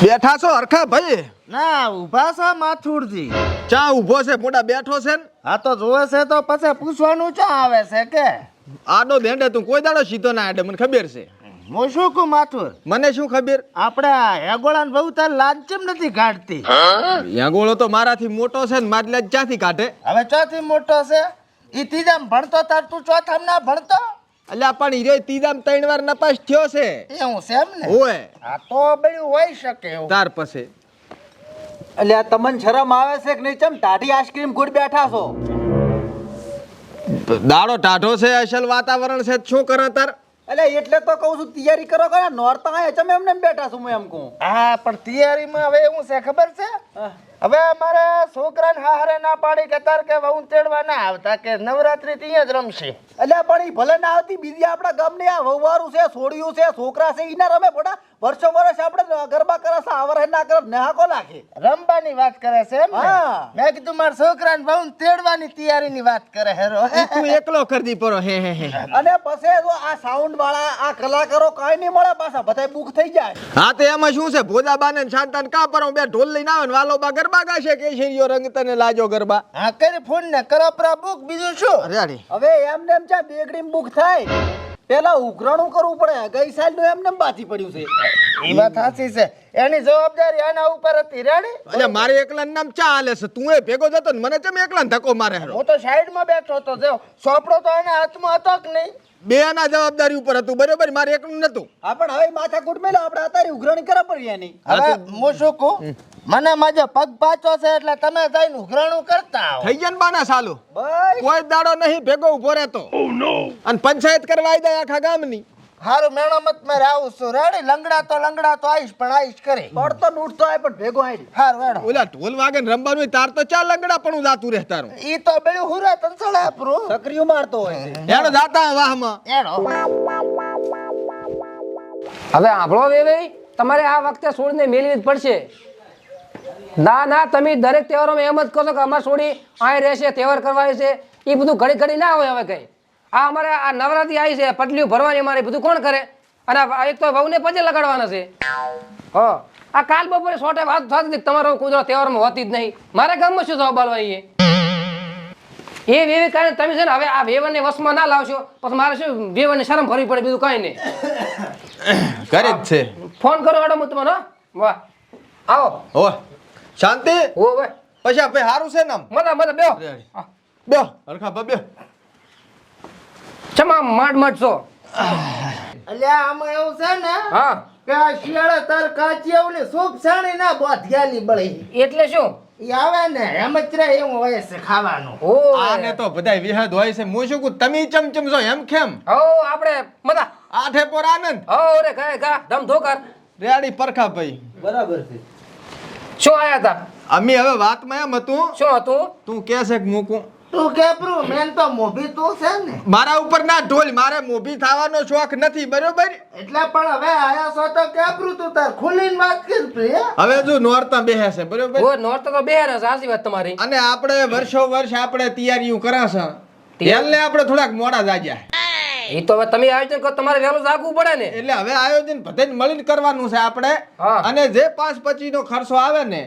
બેઠા છો હરખા ભાઈ? ના ઊભા છો માથુડજી. ચા ઊભો છે મોટા બેઠો છે ને? હા તો જોવે છે તો પછી પૂછવાનું ચા આવે છે કે આડો દેંડે તું કોઈ દાડો સીધો ના આડે મને ખબર છે. હું શું કહું માથુર, મને શું ખબર? આપણે હેગોળા ને બહુ તાર લાજ કેમ નથી કાઢતી? યાગોળો તો મારાથી મોટો છે ને મારી લાજ ક્યાંથી કાઢે? હવે ચોથી મોટો છે ઈ ત્રીજામ ભણતો તાર તું ચોથામ ના ભણતો? અલ્યા પણ હીરો ત્રીજામ 3 વાર નપાસ થયો છે. એવું છે એમ ને? ઓય હા તો બધું હોઈ શકે એવું. તાર પછી એટલે આ તમને શરમ આવે છે કે નહીં? ચમ ટાઢી આઈસ્ક્રીમ ગુડ બેઠા છો? દાડો ટાઢો છે, અસલ વાતાવરણ છે, શું કરે તાર? એટલે એટલે તો કહું છું તૈયારી કરો કે નોરતા આયા ચમ એમને એમ બેઠા છું હું એમ કહું. હા પણ તૈયારીમાં હવે એવું છે ખબર છે, હવે અમારે છોકરાને હારે ના પાડી કે તાર કે વહુ તેડવા ના આવતા, કે નવરાત્રી ત્યાં જ રમશે. એટલે પણ ઈ ભલે ના આવતી, બીજી આપણા ગામની આ વહુવારું છે, છોડ્યું છે, છોકરા છે, ઈ ના રમે બોડા. વર્ષો વર્ષ આપણે ગરબા કરે છે, આવરે ના કરે નેહાકો નાખે. રમવાની વાત કરે છે એમ ને? હા. મેં કીધું મારા છોકરાને વહુ તેડવાની તૈયારીની વાત કરે હેરો. તું એકલો કરી દી પરો હે હે હે. અને પછી જો આ સાઉન્ડ વાળા આ કલાકારો કાંઈ નહીં મળે, પાછા બધા બુક થઈ જાય. હા તો એમાં શું છે, ભોજાબાને ને શાંતાને કા પરો બે ઢોલ લઈને આવે ને વાલો બા ગરબા ગાશે કે શેરીઓ રંગ તને લાજો ગરબા. હા કરી ફોન ને કરો પ્રા બુક, બીજું શું? અરે અરે હવે એમને એમ ચા બેગડીમ બુક થાય, પેલા ઉઘરાણું કરવું પડે. ગઈ સાલનું એમને એમ બાજી પડ્યું છે. એ વાત સાચી છે, એની જવાબદારી આના ઉપર હતી. રેડી? અલ્યા મારે એકલા નામ ચા હાલે છે, તું એ ભેગો જતો ને મને ચમ એકલા ધક્કો મારે હેરો? હું તો સાઈડમાં બેઠો હતો, જો સોપડો તો એના હાથમાં હતો કે નહીં? બે ના જવાબદારી ઉપર હતું બરોબર, મારે એકલું નતું. હા પણ હવે માથા કૂટ મેલો, આપણે અત્યારે ઉઘરાણી કરવા પડી એની. હવે હું શું કહું, મને માજો પગ પાછો છે એટલે તમે જઈને ઉઘરાણું કરતા આવો. થઈ ગયા ને બાના સાલું, બસ કોઈ દાડો નહીં ભેગો ઉભો રહેતો. અને પંચાયત કરવા આવી જાય આખા ગામની. હારું મેણમત મેં આવું છું. રેડી? લંગડા તો આવીશ, પણ આવીશ કરે. પડતો નૂટતો હોય પણ ભેગો આવી. હારું હેડો. ઓલા ઢોલ વાગે ને રમવાનું હોય તાર તો ચા લંગડા પણ જાતું રહે તારું. ઈ તો બેડું હુરે તંસળે આપરું. સક્રિય મારતો હોય છે. એનો જાતા વાહમાં. હેડો. હવે આંભળો વેવે, તમારે આ વખતે છોડીને મેળવી જ પડશે. ના ના, તમે દરેક તહેવારોમાં એમ જ કહો છો કે અમારે છોડી અહીં રહેશે, તહેવાર કરવાની છે. એ બધું ઘડી ઘડી ના હોય હવે કઈ. આ અમારે આ નવરાત્રી આવી છે, પટલીઓ ભરવાની અમારે, બધું કોણ કરે? અને એક તો વહુને પજે લગાડવાના છે. હા, આ કાલ બપોરે સોટે વાત થતી હતી તમારો કુદરત તહેવારમાં હોતી જ નહીં. મારે ગામમાં શું જવાબ આલવા એ વેવી કારણે તમે છે ને હવે આ વેવનને વશમાં ના લાવશો પછી મારે શું વેવનને શરમ ભરવી પડે, બીજું કઈ નહીં. કરે જ છે. ફોન કરો મેડમ હું તમને. વાહ, આવો. હો શાંતિ. હો ભાઈ, પછી ભાઈ હારું છે ને આમ? મજા બેહો. બેહો હરખા બા બેહો. ચમા માંડ છો. અલ્યા આમાં એવું છે ને હા, કે આ શિયાળે તાર કાચિયાઓની સૂપ સાણી ના બોધ્યાલી બળી. એટલે શું? ઈ આવે ને એમ જ રહે એવું હોય છે ખાવાનું. ઓ આને તો બધાય વિહદ હોય છે. હું શું કહું, તમે ચમચમ છો એમ કેમ? હો આપણે મજા. આઠે પોર આનંદ. હો રે ગા ગા ધમ ધોકર. રેડી પરખા ભાઈ. બરાબર છે. શું આયા હતા? અમે હવે વાતમાં એમ હતું, શું હતું? તું કે છે કે મૂકું? તું કેપરું મેન તો મોભી તું છે ને, મારા ઉપર ના ઢોલ, મારે મોભી થવાનો શોખ નથી બરોબર. એટલે પણ હવે આયા છો તો કેપરું તું તાર ખુલીને વાત કર પ્રિય. હવે જો નોરતા બેહે છે બરોબર. ઓ નોર્થ તો બે હે, સાચી વાત તમારી. અને આપણે વર્ષો વર્ષ આપણે તૈયારીઓ કરાશે, એટલે આપણે થોડાક મોડા જાગ્યા. એ તો હવે તમે આયોજન કરો, તમારે વહેલું જાગવું પડે ને. એટલે હવે આયોજન બધાને મળીને કરવાનું છે આપણે. હા. અને જે 5-25 નો ખર્ચો આવે ને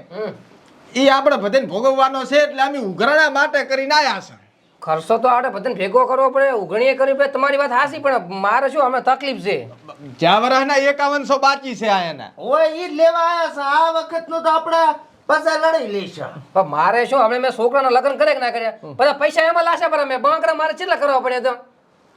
એ આપણે બધાને ભોગવવાનો છે, એટલે અમે ઉઘરાણા માટે કરીને આયા છે. ખર્ચો તો આપણે બધાને ભેગો કરવો પડે, ઉઘણીએ કરવી પડે, તમારી વાત હાસી, પણ મારે શું હમણાં તકલીફ છે. જ્યાં વર્ષના 5100 બાકી છે આ એના. ઓય ઈ જ લેવા આયા છે. આ વખતનું તો આપણે પાછા લડી લઈશું. પણ મારે શું હમણાં મેં છોકરાના લગ્ન કરે કે ના કર્યા, બધા પૈસા એમાં લાશે, પણ મેં બાંકડા મારે કેટલા કરવા પડે તો.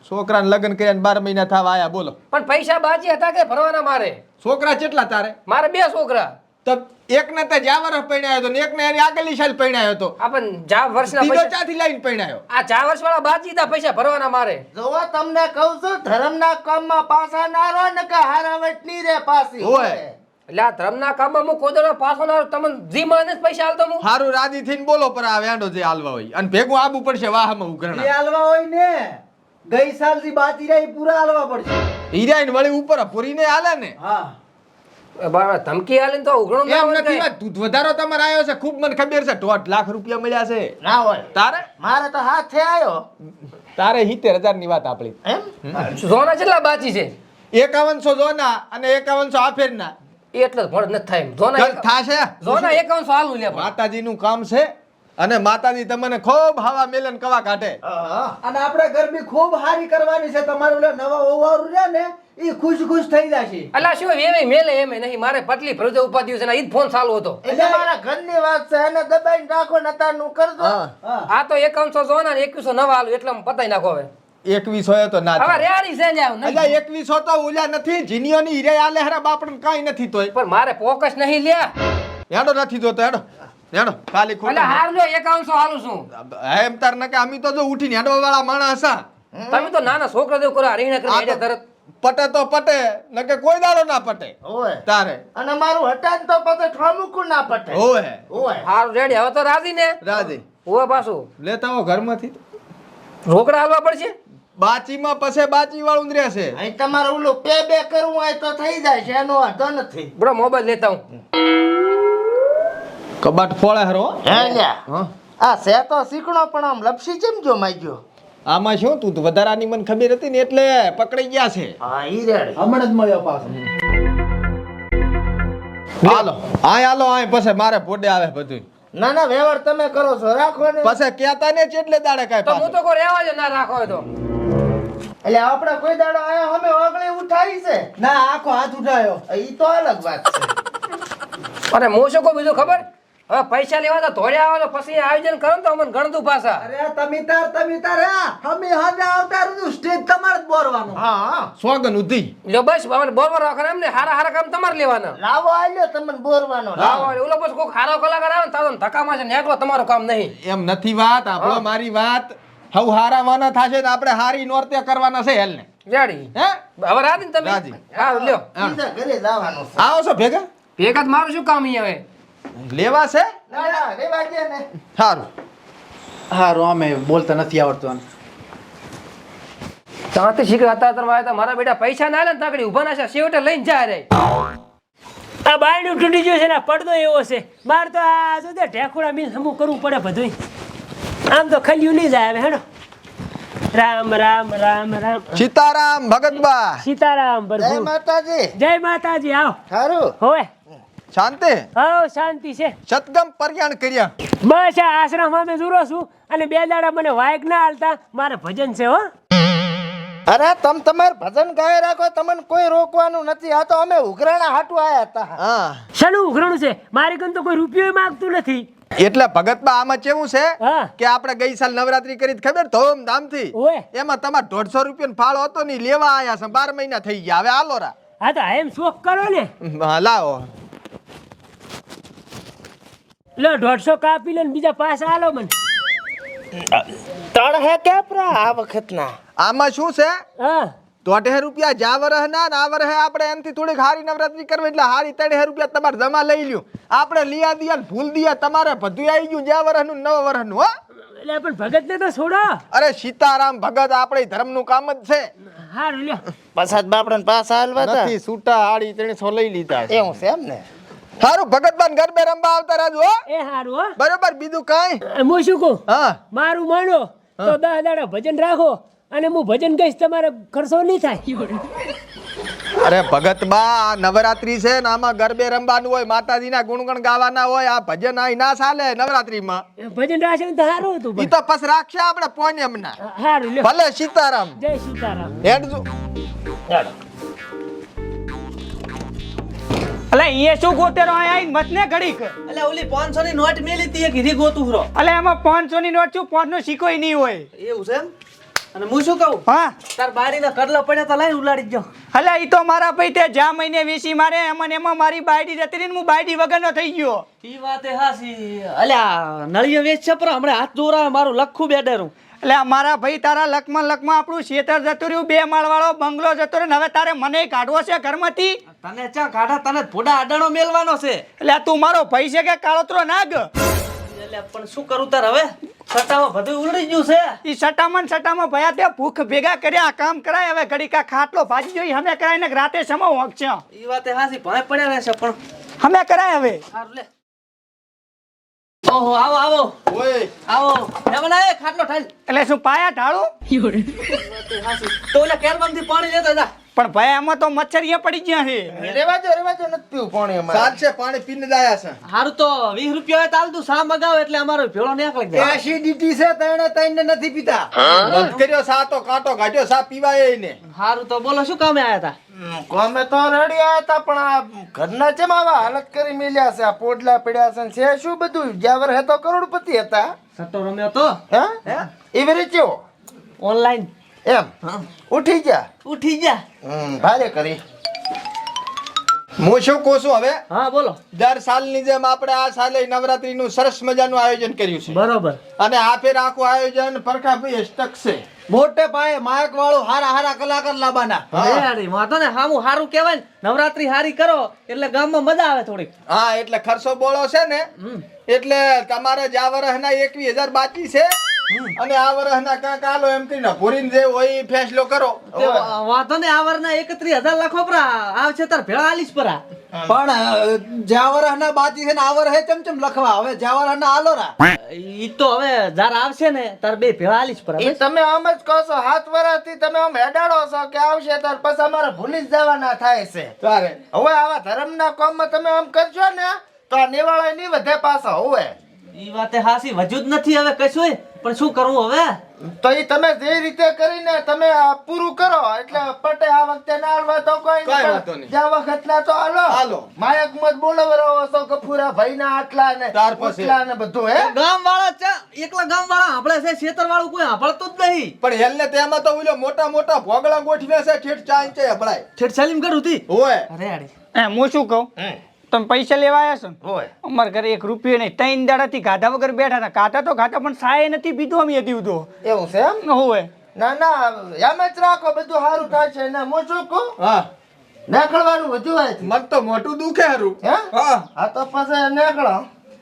છોકરાને લગ્ન કર્યા 12 મહિના થવા આયા બોલો. પણ પૈસા બાજી હતા કે ભરવાના મારે? છોકરા કેટલા તારે? મારે 2 છોકરા. તો એકને તો જ્યાં વર્ષ પરણાયો હતો ને એકને એની આગળની સાલ પરણાયો હતો. આ પણ જા વર્ષના બીજો પૈસા, ચાથી લાઈન પરણાયો. આ 4 વર્ષ વાળા બાજી હતા, પૈસા ભરવાના મારે. જોવા તમને કહું છું, ધર્મના કામમાં પાછા ના રહો ને કે હારાવટ ની રે પાછી. હોય. એટલે આ ધર્મના કામમાં હું કોદળો પાછો ના તમને જી મળે પૈસા હાલતો હું. હારું રાજી થઈને બોલો પર આ વેંડો જે હાલવા હોય અને ભેગું આબુ પડશે વાહમાં એ ઉઘરાણા. હાલવા હોય ને, ગઈ સાલથી બાકી રહી પૂરા હાલવા પડશે. હીરાઈને વળી ઉપર પૂરીને હાલે ને. હા ધમકી હાલીને તો ઉઘણું ના એમ હોય નથી કઈ. વાત, દૂધ વધારો તમારે આવ્યો છે ખૂબ મને ખબર છે. 1.5 લાખ રૂપિયા મળ્યા છે ના હોય. તારે. મારે તો હાથે આવ્યો તારે 70,000 ની વાત આપણી. એમ. સોના કેટલા બાજી છે? 5100 જોના અને 5100 આફેરના. એ એટલે જ ભણ નથી થાય એમ. જોના કર થાશે જોના 5100 હાલું લે પણ. માતાજીનું કામ છે અને માતાજી તમને ખૂબ હવા મેલન કવા કાઢે. અને આપણે ગરબી ખૂબ સારી કરવાની છે. તમારું ઓલા નવા વહુવારું છે ને એ ખુશ ખુશ થઈ જશે. અલા શું એમે મેલે એમે નહીં મારે પટલી ફરજો ઉપાડ્યું છે ને ઈ જ ફોન ચાલુ હતો. એટલે મારા ઘરની વાત છે એને દબાઈને રાખો ને તારનું કરજો. આ તો 5100 જોના ને 2100 નવા હાલું એટલે પતાઈ નાખો હવે. 2100 એ તો ના હવે થાય. રેડી છે લ્યા નહીં. અલ્યા 2100 તો ઓલા નથી જીનિયોની હીરે આલે હરા બાપડને કાઈ નથી તોય. પણ મારે ફોકસ નહીં લ્યા. હેડો નથી જોતો હેડો ખાલી એટલે ખોટા હાર લો 5100 હાલું છું. એમ તાર ન કે અમે તો જો ઉઠીને હેડવા વાળા માણસ હતા. તમે તો નાના છોકરા જેવું કરો રીણે આ કરી તો તરત. પટે તો પટે ન કે કોઈ દાડો ના પટે ઓય તારે અને મારું હટાન તો પછી ઠામુકું ના પટે. ઓય ઓય હારું રેડી હવે તો રાજી ને. રાજી ઓય પાછું લેતા આવો ઘરમાંથી રોકડા હાલવા પડશે. બાચીમાં પછી બાચી વાળું જ રહેશે. અહીં તમારે ઓલું બે કરવું હોય તો થઈ જાય છે એનો વાંધો નથી. બરો મોબાઈલ લેતા હું. કબાટ ફોળે હરો હે લ્યા હા આ છે તો શીખણો પણ આમ લપસી કેમ જો માગ્યો. આમાં શું તું વધારાની મને ખબર હતી ને એટલે પકડાઈ ગયા છે. હા ઈ રેડી. હમણાં જ મળ્યો પાછો. હાલો હાલો પછી મારે પોડે આવે બધું ના ના વ્યવહાર તમે કરો છો રાખો ને. પછી કેતા ને ચેટલે દાડે કાંઈ તો હું પાછું. તો કોઈ રહેવા જ ના રાખો હોય તો. એટલે આપણે કોઈ દાડો આયા અમે ઓગળી ઉઠાવી છે. ના આખો હાથ ઉઠાયો. ઈ તો અલગ વાત છે. અને હું શું કહું બીજું ખબર હવે પૈસા લેવા તો ધોળ્યા આવે તો પછી આયોજન કરો ને તો અમને ગણતું પાછા. અરે તમે તાર અમે હાજે આવતા રહ્યું સ્ટેજ તમારે જ બોરવાનું. હા સોગન ઉધી લ્યો બસ હવે બરોબર રાખો એમ ને હારા હારા કામ તમારે લેવાના. લાવો આલ્યો તમને બોરવાનો. લાવો ઓલો પછી કોઈ હારો કલાકાર આવે ને તારો ધક્કામાં છે ને એકલો તમારું કામ નહીં. એમ નથી વાત આપણો મારી વાત હવ હારા વાના થાશે ને આપણે હારી નોરતે કરવાના છે હેલ ને રેડી હે હવે રાજી ને તમે. રાજી. હા લ્યો બીજા ઘરે જવાનું છે. આવો છો ભેગા ભેગા જ મારું શું કામ અહીંયા હવે. લેવા છે ના ના રેવા દે ને. સારું હારું અમે બોલતા નથી આવડતું આને. ત્યાંથી શીખર હતા આવ્યા મારા બેટા પૈસા ના લે ને તાકડી ઉભા ના છે છેવટે લઈને જાય રે. આ બાયણું તૂટી ગયું છે ને પડદો એવો છે માર તો આ શું છે ઢેકુડા મીન હમું કરવું પડે બધું. આમ તો ખલ્યું નહીં જાય હવે હેડો. રામ રામ રામ રામ સીતારામ ભગતબા સીતારામ જય પ્રભુ માતાજી. જય માતાજી આવો સારું. હોય શાંતિ આવો શાંતિ છે સતગમ પર્યાણ કર્યા બસ આ આશ્રમમાં મેં દૂરો છું અને 2 દાડા મને વાયક ના હાલતા મારે ભજન છે હો. અરે તમ તમાર ભજન ગાય રાખો તમને કોઈ રોકવાનું નથી. આ તો અમે ઉઘરાણા હાટુ આયા હતા. હા શાનું ઉઘરાણું છે મારી કન તો કોઈ રૂપિયો માંગતું નથી. એટલે ભગતબા આમાં કેવું છે હા કે આપણે ગઈ સાલ નવરાત્રી કરી તો ખબર ધૂમધામથી ઓય એમાં તમારે 150 રૂપિયાનો ફાળો હતો ને ઈ લેવા આયા છે 12 મહિના થઈ ગયા હવે આલો રા હા તો એમ શોખ કરો ને હા, લાવો લો 150 કાપી લો ને બીજા પાછા આલો મને. તળ હે કેપરા આ વખતના. આમાં શું છે હા 150 રૂપિયા જા વરહ ના ને આ વરહે આપણે એમથી થોડીક હારી નવરાત્રી કરવી એટલે હારી 300 રૂપિયા તમારે જમા લઈ લ્યો આપણે લીયા દિયા ને ભૂલ દિયા તમારે બધું આવી ગયું જ્યાં વરહનું નવ વરહનું હો. એટલે પણ ભગત ને તો છોડો. અરે સીતારામ ભગત આપણે ધર્મનું કામ જ છે. હારું લ્યો પસાદ બાપડા પાસા હાલવા હતા. નથી છૂટા હાડી 300 લઈ લીધા છે. એવું છે એમ ને. સારું ભગતબાન ગરબે રમવા આવતા રહેજો હો. એ હારું હો. બરોબર બીજું કાંઈ હું શું કહું હા મારું માનો તો 10 દાડા ભજન રાખો અને હું ભજન કહીશ તમારે ખર્ચો નહીં થાય. અરે ભગતબા આ નવરાત્રી છે ને આમાં ગરબે રમવાનું હોય માતાજીના ગુણગણ ગાવાના હોય આ ભજન આ ના ચાલે નવરાત્રીમાં ભજન રાખશે ને તો સારું હતું ઈ તો પસ રાખશે આપણે પોન્યમના સારું લ્યો ભલે સીતારામ જય સીતારામ. હેડજો અલે અહીંયા શું ગોતેરો આઈ મત ને ઘડીક. એટલે ઓલી 500 ની નોટ મેલી તી એક હીરી ગોતું હરો. અલે એમાં 500 ની નોટ છું 5 નો સિક્કોય નહીં હોય. એવું છે એમ. અને હું શું કહું હા તાર બારીના કડલા પડ્યા તા લઈને ઉલાડી જો. અલે ઈ તો મારા ભાઈ તે જ્યાં મહિને વેચી મારે એમાં મારી બાયડી જતી રહી ને હું બાયડી વગરનો થઈ ગયો. ઈ વાતે હાસી. અલ્યા નળિયો વેચ છે પર હમણે હાથ દોરાવે મારું લખું બેડેરું. એટલે મારા ભાઈ તારા લકમાં આપણું ખેતર જતું રહ્યું 2 માળવાળો બંગલો જતો રહ્યો ને હવે તારે મને કાઢવો છે ઘરમાંથી. તને ચા કાઢા તને ભોડા આડાણો મેલવાનો છે. એટલે તું મારો ભાઈ છે કે કાળોતરો નાગ. એટલે પણ શું કરું તાર હવે સટામાં બધું ઉલડી ગયું છે. ઈ સટામાં ભયા તે ભૂખ ભેગા કર્યા કામ કરાય હવે ઘડીક આ ખાટલો ભાજી જોઈ અમે કરાય ને રાતે સમો હોક છે ઈ વાતે હાસી ભાઈ પડ્યા રહેશે પણ અમે કરાય હવે. સારું લે. ઓહો આવો આવો ઓય આવો એમાં ના ખાટલો ઠાલ. એટલે શું પાયા ઢાળું તો ઓલા કેરબમ થી પાણી લેતો જા. પણ ભાઈ આમાં તો મચ્છરિયા પડી ગયા છે રેવા જો નથી પીવું પાણી અમારે સાચે પાણી પીને જ આયા છે. હારું તો 20 રૂપિયા હોય ચાલતું સા મગાવો એટલે અમારો ભેળો નીકળી જાય એસિડિટી છે તઈને નથી પીતા બંધ કર્યો સા તો કાંટો કાઢ્યો સા પીવાય ને. હારું તો બોલો શું કામે આયા હતા કોમે તો રેડી આયા હતા પણ આ ઘરના ચેમ આવા હાલત કરી મેલ્યા છે આ પોડલા પડ્યા છે ને છે શું બધું જ્યાં હે તો કરોડપતિ હતા સટ્ટો રમ્યો તો હે એવી રીતે ઓનલાઈન એમ ઉઠી ગયા ઉઠી જા ભારે કરી હું શું કહું છું હવે હા બોલો દર સાલની જેમ આપણે આ સાલે નવરાત્રીનું સરસ મજાનું આયોજન કર્યું છે બરોબર અને આ ફેર આખું આયોજન પરખાભાઈ સ્ટક છે. મોટે પાયે માયક વાળું હારા કલાકાર લાવવાના વાંધો ને હામું હારું કહેવાય ને નવરાત્રી હારી કરો એટલે ગામમાં મજા આવે થોડીક હા એટલે ખર્ચો બોળો છે ને એટલે તમારે જ આ વર્ષના 21,000 બાકી છે અને આ વર્ષના કાંક આલો એમ કરીને ભૂરીને જે હોય એ ફેસલો કરો. વાંધો ને આ વરના 31,000 લાખો પરા આવશે તાર ભેળા આલીશ પરા પણ જાવરના બાજી છે ને આ વરહે ચમચમ લખવા હવે જાવરના આલો રા ઈ તો હવે જાર આવશે ને તાર બે ભેળા આલીશ પરા ઈ તમે આમ જ કહો છો 7 વર્ષથી તમે આમ હેડાડો છો કે આવશે તાર પછી અમારે ભૂલી જ જવાના થાય છે તારે હવે આવા ધર્મના કામમાં તમે આમ કરશો ને તો આ નિવાળા નહીં વધે પાછા હવે ઈ વાતે હાસી વજૂદ નથી હવે કશું પણ શું કરવું હવે તો ઈ તમે જે રીતે કરીને તમે આ પૂરું કરો એટલે પટે આ વખતે ના આવવા તો કોઈ કાંઈ વાંધો નહીં. જ્યાં વખત ના તો હાલો. હાલો માયક મત બોલવરાવો છો ગફુરા ભાઈ ના આટલા ને ત્યાર પછી. ઉટલા ને બધું હે ગામ વાળા એકલા ગામ વાળા આપણે છે ખેતર વાળું કોઈ સાંભળતું જ નહીં પણ હેલને તેમાં તો ઓલો મોટા મોટા ભોગળા ગોઠવે છે ઠેઠ ચાઈ ચાઈ હબળાય ઠેઠ સાલીમ કરું હતી હોય. અરે અરે હું શું કહું તમે પૈસા લેવા આવ્યા છો ને હોય અમારા ઘરે 1 રૂપિયો નહીં 3 દાડાથી ગાધા વગર બેઠા હતા ગાધા તો ગાધા પણ સાય નથી પીધું અમે હતી તો એવું છે એમ હોય ના ના એમ જ રાખો બધું સારું થાય છે ને હું શું કહું હા નીકળવાનું વધુ હોય છે મગ તો મોટું દુખે હારું. હે હા આ તો પછી નીકળો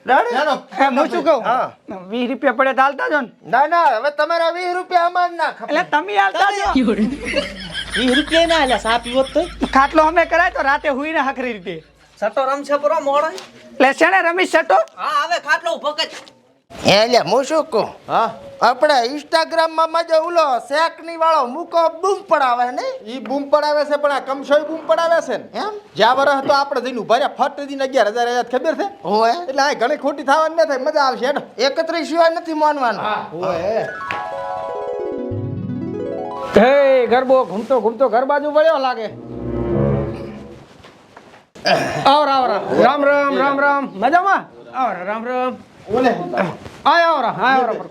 રેડી? એનો હું શું કહું હા. 20 રૂપિયા પડે તો હાલતા જો ને ના ના હવે તમારા 20 રૂપિયા અમાર ના ખપે એટલે તમે હાલતા જો 20 રૂપિયા ના આલ્યા સા પીવો તો ખાટલો અમે કરાય તો રાતે હુઈને હખરી રીતે સટો રમશે પૂરો મોડો એટલે શેને રમીશ સટો હા હવે ખાટલો ઉભો કર એટલે હું શું કહું હા આપણે ઇન્સ્ટાગ્રામ માં મજા ઉલો શેક ની વાળો મૂકો બૂમ પડાવે ને ઈ બૂમ પડાવે છે પણ આ કમશોય બૂમ પડાવે છે ને એમ જ્યાં વરસ તો આપણે જઈને ઉભા રહ્યા ફટ દીને 11,000 આયા ખબર છે હોય એટલે આ ઘણી ખોટી થવાની ન થાય મજા આવશે હેડો. 31 સિવાય નથી માનવાનું હોય હે ગરબો ઘૂમતો ઘૂમતો ઘર બાજુ વળ્યો લાગે આવરા આવરા રામ રામ રામ રામ મજામાં આવરા રામ રામ ઓલે આય આવરા આવરા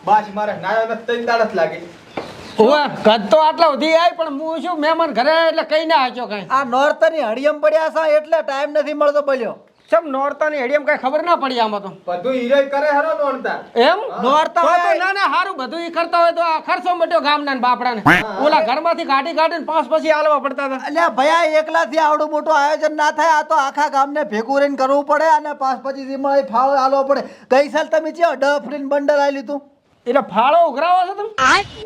બાજ મારે નાયો ન તઈ દાડત લાગે. ઓવે કદ તો આટલા સુધી આય પણ હું શું મહેમાન ઘરે એટલે કઈ ના આચો કઈ આ નોરતાની હડિયમ પડ્યા છે એટલે ટાઈમ નથી મળતો બોલ્યો સબ નોરતાની હેડિયમ કઈ ખબર ના પડી આમાં તો બધું હીરો કરે હરો નોણતા. એમ નોરતા તો હોય. ના ના હારું બધું ઈ કરતા હોય તો આ ખર્ચો મટ્યો ગામના ને બાપડાને ઓલા ઘરમાંથી કાઢી કાઢીને પાંચ પછી આલવા પડતા હતા અલ્યા ભયા એકલાથી આવડું મોટું આયોજન ના થાય આ તો આખા ગામને ભેગું રહીને કરવું પડે અને 5-25 ફાળો આલવો પડે ગઈ સાલ તમે છે ડફરીન બંડલ આલી લીધું એટલે ફાળો ઉઘરાવો છો તમે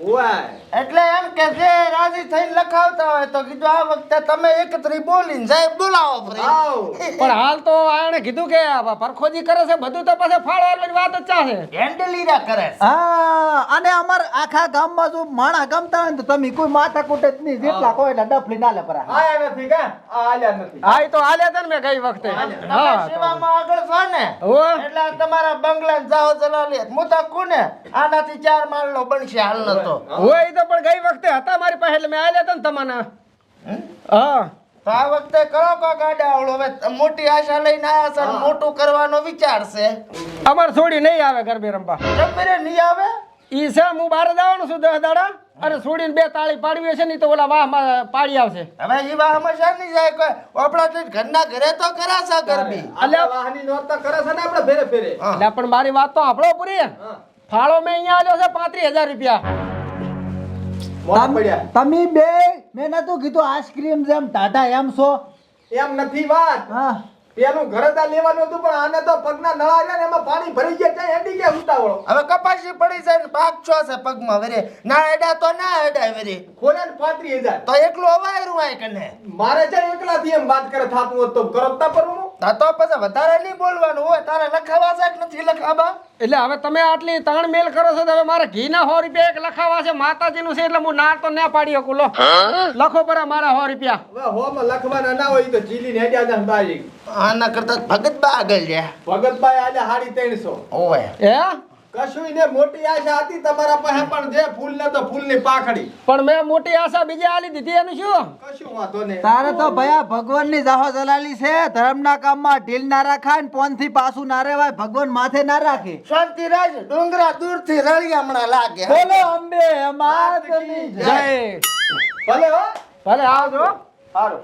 હોય એટલે એમ કે જે રાજી થઈને લખાવતા હોય તો કીધું આ વખતે તમે 31 બોલીને સાહેબ બોલાવો ફરી આવ પણ હાલ તો આણે કીધું કે આ પરખોજી કરે છે બધું તો પાછા ફાળો આલવાની વાત જ ચાલે હેન્ડલીરા કરે છે. હા અને અમાર આખા ગામમાં જો માણા ગમતા હોય ને તો તમે કોઈ માથા કૂટે જ નહીં જેટલા કોઈ એટલે ડફલી ના લે પરા આયા નથી કા આ આલ્યા નથી. હા ઈ તો આલ્યા હતા ને મેં ગઈ વખતે તમે હા સેવામાં આગળ છો ને હોવે. એટલે આ તમારા બંગલા જાઓ જલાલી મુતા કોને આનાથી 4 માળનો બનશે હાલ નતો હોય ઈ તો પણ ગઈ વખતે હતા મારી પાસે એટલે મેં આલ્યા હતા ને તમાના હા તો આ વખતે કરો કો ગાડા આવડો હવે મોટી આશા લઈને આયા છે ને મોટું કરવાનો વિચાર છે અમાર છોડી નહીં આવે ગરબે રમવા જબરે નહીં આવે ઈ છે હું બહાર જવાનું છું 10 દાડા અને છોડીને 2 તાળી પાડવી છે ને ઈ તો ઓલા વાહ પાડી આવશે હવે ઈ વા હંમેશા નહીં જાય કોઈ આપણા તો ઘરના ઘરે તો કરાશે ગરબી આલ્યા વાહની નોરતા કરે છે ને આપણે ફેરે ફેરે. એટલે પણ મારી વાત તો આપણો પૂરી ફાળો મેં અહીંયા આલ્યો છે 35,000 રૂપિયા મોઢા પડ્યા. તમે બે મેં નતું કીધું આઈસ્ક્રીમ જેમ ટાટા એમ છો એમ નથી વાત. હા પેલું ઘરે તા લેવાનું હતું પણ આને તો પગના નળા આવ્યા ને એમાં પાણી ભરી ગયા ત્યાં હેડી ગયા ઉતાવળો. હવે કપાસી પડી જાય ને પાક છો છે પગમાં વરે ના એડા તો ના એડા વરે ખોલે ને 35,000. તો એકલું અવાયરું આય કને મારે છે એકલાથી એમ વાત કરે થાતું હોત તો કરો તા પરનું. તા તો પછી વધારે નહીં બોલવાનું હોય તારે લખાવા છે કે નથી લખાવા એટલે હવે તમે આટલી તાણ મેલ કરો છો તો હવે મારે ઘીના 100 રૂપિયા એક લખાવા છે માતાજીનું છે એટલે હું ના તો ના પાડી શકું લો લખો પરા મારા 100 રૂપિયા હવે હોમાં લખવાના ના હોય ઈ તો જીલીને હેડ્યા જાય બારી આના કરતા ભગતબા આગળ રહ્યા ભગતભાઈ આજે 350 ઓય હે કશું ને મોટી આશા હતી તમારા પાસે પણ જે ફૂલ ને તો ફૂલની પાખડી પણ મેં મોટી આશા બીજે આલી દીધી એનું શું કશું વાંધો નહીં તારે તો ભયા ભગવાનની જાહો જલાલી છે ધર્મના કામમાં ઢીલ ના રાખાય ને પોનથી પાછું ના રેવાય ભગવાન માથે ના રાખે શાંતિ રાજ ડુંગરા દૂરથી રળી હમણાં લાગે બોલો અંબે માતની જય ભલે હો ભલે આવજો સારું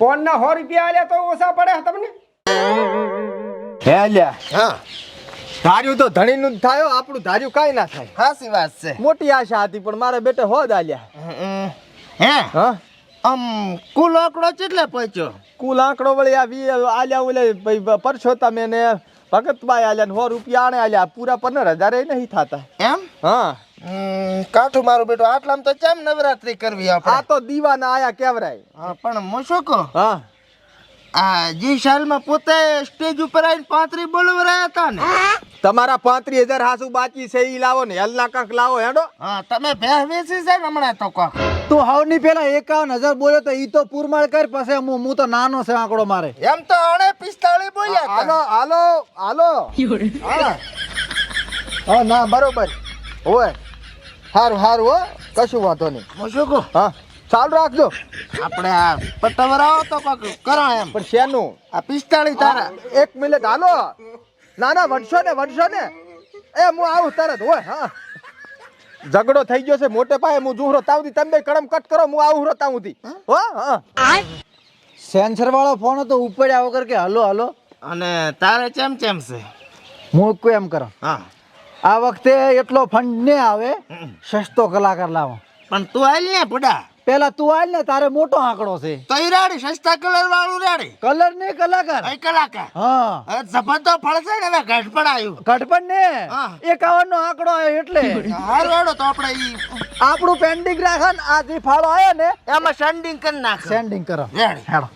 ફોન ના 100 રૂપિયા આલ્યા તો ઓછા પડે તમને હે લ્યા હા ધાર્યું તો ધણીનું જ થાયો આપણું ધાર્યું કાઈ ના થાય હાસી વાત છે મોટી આશા હતી પણ મારા બેટે હોદ આલ્યા હે હા આમ કુલ આંકડો કેટલે પહોંચ્યો કુલ આંકડો વળી આ આલ્યા ઓલે પરસોત્તમ ને ભગતભાઈ આલ્યા ને 100 રૂપિયા આણે આલ્યા પૂરા 15000 એ નહીં થાતા એમ હા કાઠું મારું બેટું આટલામાં તો કેમ નવરાત્રી કરવી આ આપણે તો દીવાના આયા કેવરાય હા પણ હું શું કહું હા આ જે સાલમાં પોતે સ્ટેજ ઉપર આવીને 35 બોલવા રહ્યા હતા ને તમારા 35000 હાસુ બાકી છે ઈ લાવો ને હલના કાંક લાવો હેડો હા તમે ભેહ વેચી છે ને હમણાં તો કોક તું હાવની પેલા 51000 બોલ્યો તો ઈ તો પૂરમાળ કર પછી હું તો નાનો છે આંકડો મારે એમ તો આણે 45 બોલ્યા હાલો હતા હાલો હાલો હા ના બરોબર ઓય હારું હારું હો કશું વાંધો નહીં હું શું કહું હા ચાલુ રાખજો આપણે આ પટવરાઓ તો કોક કરો એમ પણ શેનું આ 45 તારા 1 મિનિટ હાલો ના ના વડશો ને એ હું આવું તરત હોય હા ઝઘડો થઈ ગયો છે મોટે પાયે હું જુહરો તાવથી તમે કડમ કટ કરો હું આવું તાવથી હો હા સેન્સર વાળો ફોન હતો ઉપડ્યા વગર કે હલો હલો અને તારે ચેમ છે હું કોઈ એમ કરો હા આ વખતે એટલો ફંડ ને આવે સસ્તો કલાકાર લાવો પણ તું આલ ને બુડા પેલા તું આલ ને તારે મોટો આંકડો છે તો ઈ રાડી સસ્તા કલર વાળું રાડી કલર ને કલાકાર એ કલાકાર હા હવે જબર તો ફળશે ને હવે ઘટ પણ આવ્યું ઘટપણ ને હા. 51 નો આંકડો આવ્યો એટલે હારું હેડો તો આપણે ઈ આપણું પેન્ડિંગ રાખે ને આ જે ફાળો આવ્યો ને એમાં સેન્ડિંગ કરી નાખ સેન્ડિંગ કરો રેડી હેડો